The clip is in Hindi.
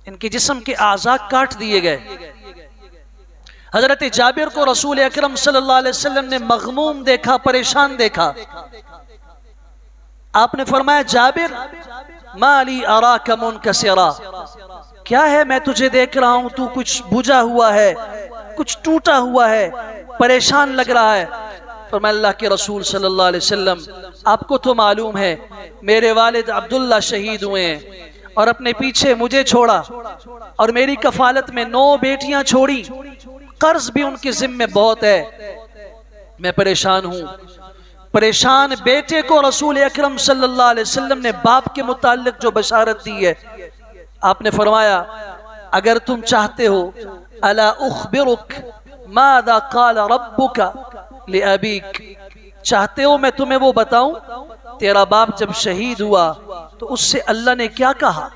इनके जिस्म के आज़ा काट दिए गए। हजरत जाबिर को रसूल अकरम सल्लल्लाहु अलैहि वसल्लम ने मगमूम देखा, परेशान देखा। आपने फरमाया, जाबिर माली अराका मुनकसिरा, क्या है मैं तुझे देख रहा हूं तू कुछ बुझा हुआ है, कुछ टूटा हुआ है, परेशान लग रहा है। फरमाया, अल्लाह के रसूल सल्लल्लाहु अलैहि वसल्लम, आपको तो मालूम है मेरे वालिद अब्दुल्ला शहीद हुए हैं और अपने पीछे मुझे छोड़ा और मेरी कफालत में 9 बेटियां छोड़ी, कर्ज भी उनके जिम्मे बहुत है, मैं परेशान हूं। परेशान बेटे को रसूल अकरम सल्लल्लाहु अलैहि वसल्लम ने बाप के मुताल्लिक जो बशारत दी है, आपने फरमाया, अगर तुम चाहते हो, अला उखबिरुक मादा काल रब्बुका लिअबीक, चाहते हो मैं तुम्हें वो बताऊं तेरा बाप जब शहीद हुआ तो उससे अल्लाह ने क्या कहा।